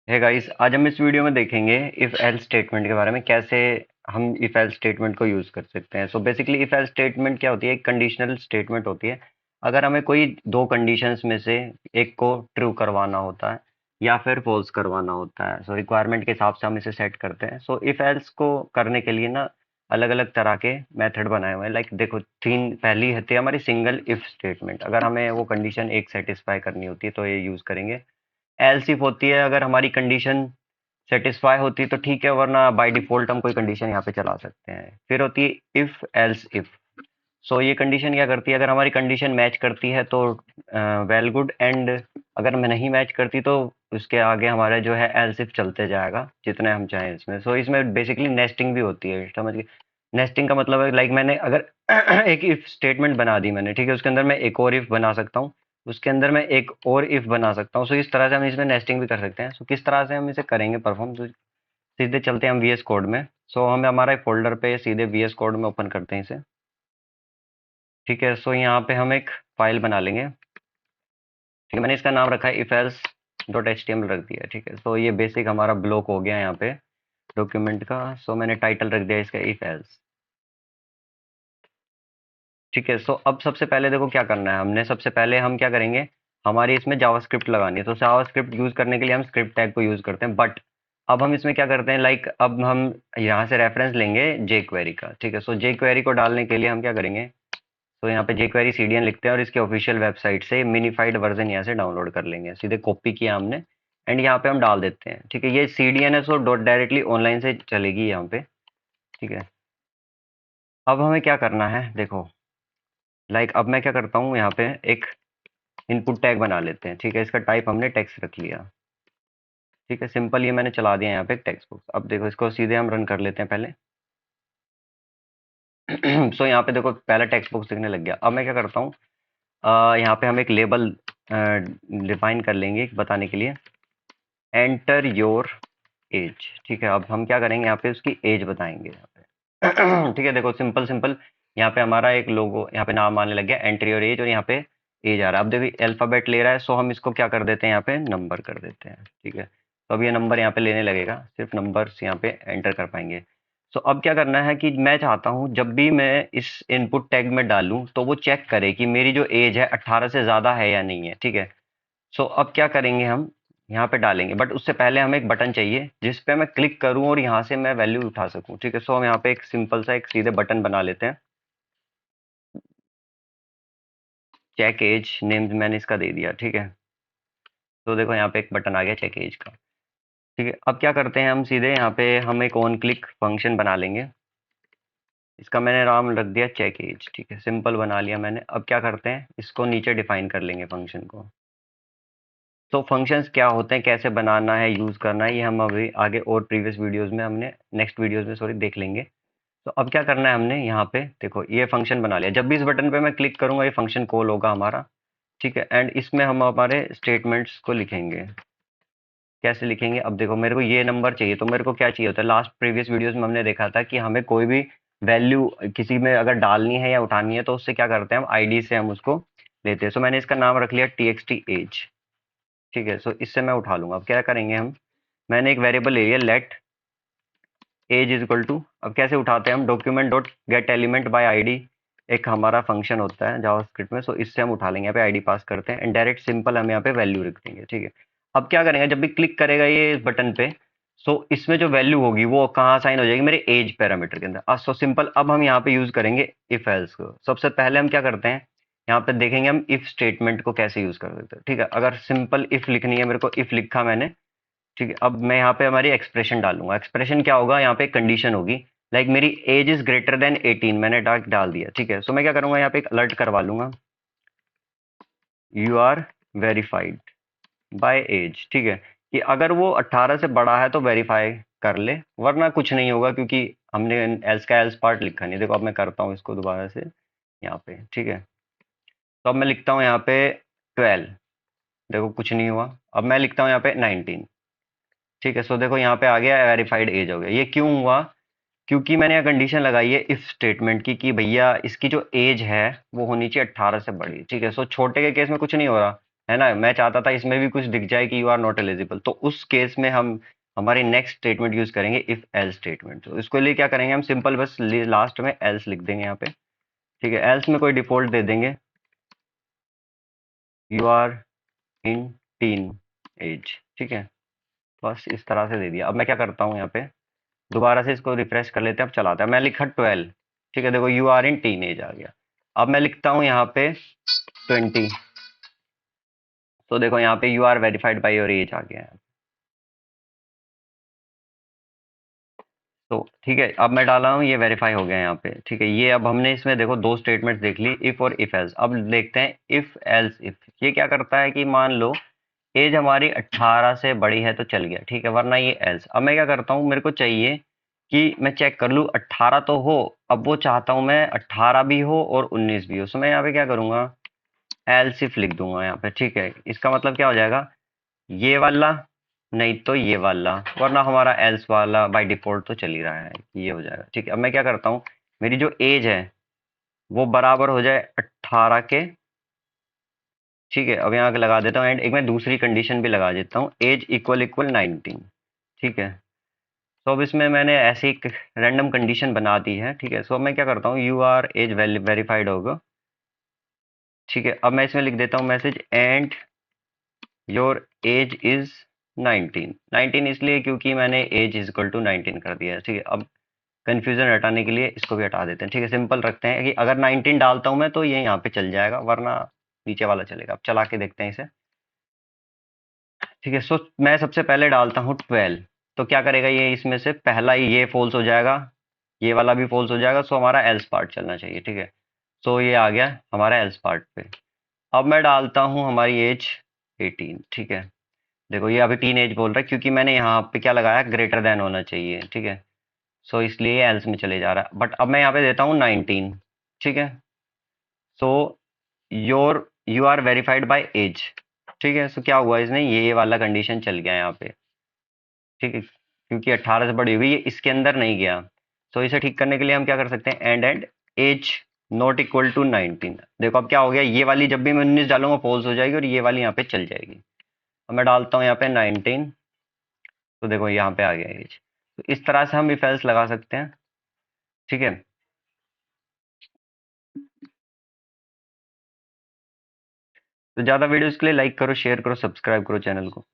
है गाइस, आज हम इस वीडियो में देखेंगे इफ एल्स स्टेटमेंट के बारे में, कैसे हम इफ एल्स स्टेटमेंट को यूज कर सकते हैं। So basically if else statement क्या होती है? एक कंडीशनल स्टेटमेंट होती है। अगर हमें कोई दो कंडीशंस में से एक को ट्रू करवाना होता है या फिर फॉल्स करवाना होता है, सो रिक्वायरमेंट के हिसाब से हम इसे सेट करते हैं। सो इफ एल्स को करने के लिए ना अलग अलग तरह के मेथड बनाए हुए हैं। लाइक देखो, तीन पहली होती है हमारी सिंगल इफ स्टेटमेंट। अगर हमें वो कंडीशन एक सेटिस्फाई करनी होती है तो ये यूज करेंगे। एल्स इफ होती है, अगर हमारी कंडीशन सेटिस्फाई होती है तो ठीक है, वरना बाय डिफॉल्ट हम कोई कंडीशन यहाँ पे चला सकते हैं। फिर होती है इफ एल्स इफ। सो ये कंडीशन क्या करती है? अगर हमारी कंडीशन मैच करती है तो वेल गुड, एंड अगर मैं नहीं मैच करती तो उसके आगे हमारा जो है एल्स इफ चलते जाएगा जितने हम चाहें इसमें। सो इसमें बेसिकली नेस्टिंग भी होती है, समझ गए? नेस्टिंग का मतलब है, लाइक मैंने अगर एक इफ स्टेटमेंट बना दी मैंने, ठीक है, उसके अंदर मैं एक और इफ बना सकता हूँ, उसके अंदर मैं एक और इफ बना सकता हूँ। सो इस तरह से हम इसमें नेस्टिंग भी कर सकते हैं। सो किस तरह से हम इसे करेंगे परफॉर्म? तो सीधे चलते हैं हम वीएस कोड में। सो हमें हमारा एक फोल्डर पे सीधे वीएस कोड में ओपन करते हैं इसे। ठीक है, सो यहाँ पे हम एक फाइल बना लेंगे। ठीक है, मैंने इसका नाम रखा है if else dot H T M L रख दिया। ठीक है, सो ये बेसिक हमारा ब्लॉक हो गया यहाँ पे डॉक्यूमेंट का। सो मैंने टाइटल रख दिया इसका इफ एल्स। ठीक है, सो अब सबसे पहले देखो क्या करना है हमने। सबसे पहले हम क्या करेंगे, हमारी इसमें जावास्क्रिप्ट लगानी है। तो जावास्क्रिप्ट यूज करने के लिए हम स्क्रिप्ट टैग को यूज करते हैं। बट अब हम इसमें क्या करते हैं, लाइक अब हम यहाँ से रेफरेंस लेंगे जे क्वेरी का। ठीक है, सो जे क्वेरी को डालने के लिए हम क्या करेंगे, तो यहाँ पे जे क्वेरी सीडीएन लिखते हैं और इसके ऑफिशियल वेबसाइट से मिनिफाइड वर्जन यहाँ से डाउनलोड कर लेंगे। सीधे कॉपी किया हमने एंड यहाँ पे हम डाल देते हैं। ठीक है, ये सीडीएन है, सो डॉट डायरेक्टली ऑनलाइन से चलेगी यहाँ पे। ठीक है, अब हमें क्या करना है देखो, लाइक अब मैं क्या करता हूँ, यहाँ पे एक इनपुट टैग बना लेते हैं। ठीक है, इसका टाइप हमने टेक्स्ट रख लिया। ठीक है, सिंपल ये मैंने चला दिया यहाँ पे एक टेक्स्ट बॉक्स। अब देखो इसको सीधे हम रन कर लेते हैं पहले। सो यहाँ पे देखो पहला टेक्स्ट बॉक्स दिखने लग गया। अब मैं क्या करता हूँ, यहाँ पे हम एक लेबल डिफाइन कर लेंगे बताने के लिए, एंटर योर एज। ठीक है, अब हम क्या करेंगे, यहाँ पे उसकी एज बताएंगे यहाँ पे। ठीक है, देखो सिंपल सिंपल यहाँ पे हमारा एक लोगो, यहाँ पे नाम आने लग गया, एंटर योर एज, और यहाँ पे एज आ रहा है। अब देखो अल्फाबेट ले रहा है, सो हम इसको क्या कर देते हैं, यहाँ पे नंबर कर देते हैं। ठीक है, तो अब ये नंबर यहाँ पे लेने लगेगा, सिर्फ नंबर्स यहाँ पे एंटर कर पाएंगे। सो अब क्या करना है कि मैं चाहता हूँ जब भी मैं इस इनपुट टैग में डालूं तो वो चेक करे कि मेरी जो एज है 18 से ज्यादा है या नहीं है। ठीक है, सो अब क्या करेंगे, हम यहाँ पे डालेंगे, बट उससे पहले हमें एक बटन चाहिए जिस पे मैं क्लिक करूं और यहाँ से मैं वैल्यू उठा सकूं। ठीक है, सो हम यहाँ पे एक सिंपल सा एक सीधे बटन बना लेते हैं। चेक एज नेम मैंने इसका दे दिया। ठीक है, तो देखो यहाँ पे एक बटन आ गया चेक एज का। ठीक है, अब क्या करते हैं, हम सीधे यहाँ पे हम एक ऑन क्लिक फंक्शन बना लेंगे। इसका मैंने नाम रख दिया चेक एज। ठीक है, सिंपल बना लिया मैंने। अब क्या करते हैं, इसको नीचे डिफाइन कर लेंगे फंक्शन को। तो फंक्शंस क्या होते हैं, कैसे बनाना है, यूज करना है, ये हम अभी आगे और प्रीवियस वीडियोस में हमने नेक्स्ट वीडियोस में सॉरी देख लेंगे। तो अब क्या करना है हमने, यहाँ पे देखो ये फंक्शन बना लिया। जब भी इस बटन पे मैं क्लिक करूंगा ये फंक्शन कॉल होगा हमारा। ठीक है, एंड इसमें हम हमारे स्टेटमेंट्स को लिखेंगे। कैसे लिखेंगे, अब देखो मेरे को ये नंबर चाहिए, तो मेरे को क्या चाहिए होता है, लास्ट प्रीवियस वीडियोस में हमने देखा था कि हमें कोई भी वैल्यू किसी में अगर डालनी है या उठानी है तो उससे क्या करते हैं, हम आईडी से हम उसको लेते हैं। सो मैंने इसका नाम रख लिया टी एक्स टी एज। ठीक है, सो इससे मैं उठा लूंगा। अब क्या करेंगे हम, मैंने एक वेरिएबल ले लिया let age is equal to, अब कैसे उठाते हैं हम, document dot get element by ID एक हमारा फंक्शन होता है जावास्क्रिप्ट में। सो इससे हम उठा लेंगे, यहाँ पे आईडी पास करते हैं एंड डायरेक्ट सिंपल हम यहाँ पे वैल्यू रख देंगे। ठीक है, अब क्या करेंगे, जब भी क्लिक करेगा ये इस बटन पे, सो इसमें जो वैल्यू होगी वो कहाँ साइन हो जाएगी, मेरे एज पैरामीटर के अंदर। सो सिंपल अब हम यहाँ पे यूज करेंगे इफ एल्स को। सबसे पहले हम क्या करते हैं, यहाँ पे देखेंगे हम इफ स्टेटमेंट को कैसे यूज कर सकते हैं। ठीक है, अगर सिंपल इफ लिखनी है मेरे को, इफ लिखा मैंने। ठीक है, अब मैं यहाँ पे हमारी एक्सप्रेशन डालूंगा। एक्सप्रेशन क्या होगा, यहाँ पे कंडीशन होगी, लाइक मेरी एज इज ग्रेटर देन 18, मैंने डाल दिया। ठीक है, सो मैं क्या करूंगा, यहाँ पे एक अलर्ट करवा लूंगा, you are verified by age. ठीक है, कि अगर वो 18 से बड़ा है तो वेरीफाई कर ले, वरना कुछ नहीं होगा, क्योंकि हमने एल्स का एल्स पार्ट लिखा नहीं। देखो अब मैं करता हूँ इसको दोबारा से यहाँ पे। ठीक है, तो अब मैं लिखता हूँ यहाँ पे 12, देखो कुछ नहीं हुआ। अब मैं लिखता हूँ यहाँ पे 19। ठीक है, सो देखो यहाँ पे आ गया वेरीफाइड एज हो गया। ये क्यों हुआ, क्योंकि मैंने यहाँ कंडीशन लगाई है इफ स्टेटमेंट की कि भैया इसकी जो एज है वो होनी चाहिए 18 से बड़ी। ठीक है, सो छोटे के केस में कुछ नहीं हो रहा, है ना? मैं चाहता था इसमें भी कुछ दिख जाए कि यू आर नॉट एलिजिबल, तो उस केस में हम हमारी नेक्स्ट स्टेटमेंट यूज करेंगे इफ एल्स स्टेटमेंट। तो इसके लिए क्या करेंगे, हम सिंपल बस लास्ट में एल्स लिख देंगे यहाँ पे। ठीक है, एल्स में कोई डिफॉल्ट दे देंगे, you are in teen age. ठीक है, बस इस तरह से दे दिया। अब मैं क्या करता हूँ यहाँ पे, दोबारा से इसको रिफ्रेश कर लेते हैं, अब चलाते हैं। मैं लिखा 12। ठीक है, देखो you are in teen age आ गया। अब मैं लिखता हूँ यहाँ पे 20, तो देखो यहाँ पे you are verified by your age आ गया है। तो ठीक है, अब मैं डाला हूँ, ये वेरीफाई हो गया यहाँ पे। ठीक है, ये अब हमने इसमें देखो दो स्टेटमेंट देख ली, इफ और इफ एल्स। अब देखते हैं इफ एल्स इफ। ये क्या करता है कि मान लो एज हमारी 18 से बड़ी है तो चल गया, ठीक है, वरना ये एल्स। अब मैं क्या करता हूँ, मेरे को चाहिए कि मैं चेक कर लूँ 18 तो हो। अब वो चाहता हूँ मैं 18 भी हो और 19 भी हो, तो मैं यहाँ पे क्या करूंगा, एल्स इफ लिख दूंगा यहाँ पे। ठीक है, इसका मतलब क्या हो जाएगा, ये वाला नहीं तो ये वाला, वरना हमारा एल्स वाला बाय डिफॉल्ट तो चल ही रहा है, ये हो जाएगा। ठीक है, अब मैं क्या करता हूँ, मेरी जो एज है वो बराबर हो जाए 18 के। ठीक है, अब यहाँ के लगा देता हूँ एंड एक मैं दूसरी कंडीशन भी लगा देता हूँ, एज इक्वल इक्वल 19। ठीक है, तो अब इसमें मैंने ऐसी एक रैंडम कंडीशन बना दी है। ठीक है, सो अब मैं क्या करता हूँ, यू आर एज वेरीफाइड होगा। ठीक है, अब मैं इसमें लिख देता हूँ message and your age is 19। 19 इसलिए क्योंकि मैंने एज इज इक्वल टू 19 कर दिया है। ठीक है, अब कंफ्यूजन हटाने के लिए इसको भी हटा देते हैं। ठीक है, सिंपल रखते हैं कि अगर 19 डालता हूं मैं तो ये यहाँ पे चल जाएगा, वरना नीचे वाला चलेगा। अब चला के देखते हैं इसे। ठीक है, सो मैं सबसे पहले डालता हूँ 12, तो क्या करेगा ये, इसमें से पहला ही ये फॉल्स हो जाएगा, ये वाला भी फॉल्स हो जाएगा, सो हमारा एल्स पार्ट चलना चाहिए। ठीक है, सो ये आ गया हमारा एल्स पार्ट पे। अब मैं डालता हूँ हमारी एज 18। ठीक है, देखो ये अभी टीन एज बोल रहा है क्योंकि मैंने यहाँ पे क्या लगाया, ग्रेटर देन होना चाहिए। ठीक है, सो इसलिए एल्स में चले जा रहा है, बट अब मैं यहाँ पे देता हूँ 19। ठीक है, so your you are verified by age. ठीक है, सो क्या हुआ, इसने ये वाला कंडीशन चल गया यहाँ पे। ठीक है, क्योंकि 18 से बड़ी हुई, ये इसके अंदर नहीं गया। सो इसे ठीक करने के लिए हम क्या कर सकते हैं, and age not equal to 19। देखो अब क्या हो गया, ये वाली जब भी मैं 19 डालूंगा फॉल्स हो जाएगी और ये वाली यहाँ पे चल जाएगी। अब मैं डालता हूँ यहाँ पे 19, तो देखो यहाँ पे आ गया एज। तो इस तरह से हम इफ एल्स लगा सकते हैं। ठीक है, तो ज़्यादा वीडियोस के लिए लाइक करो, शेयर करो, सब्सक्राइब करो चैनल को।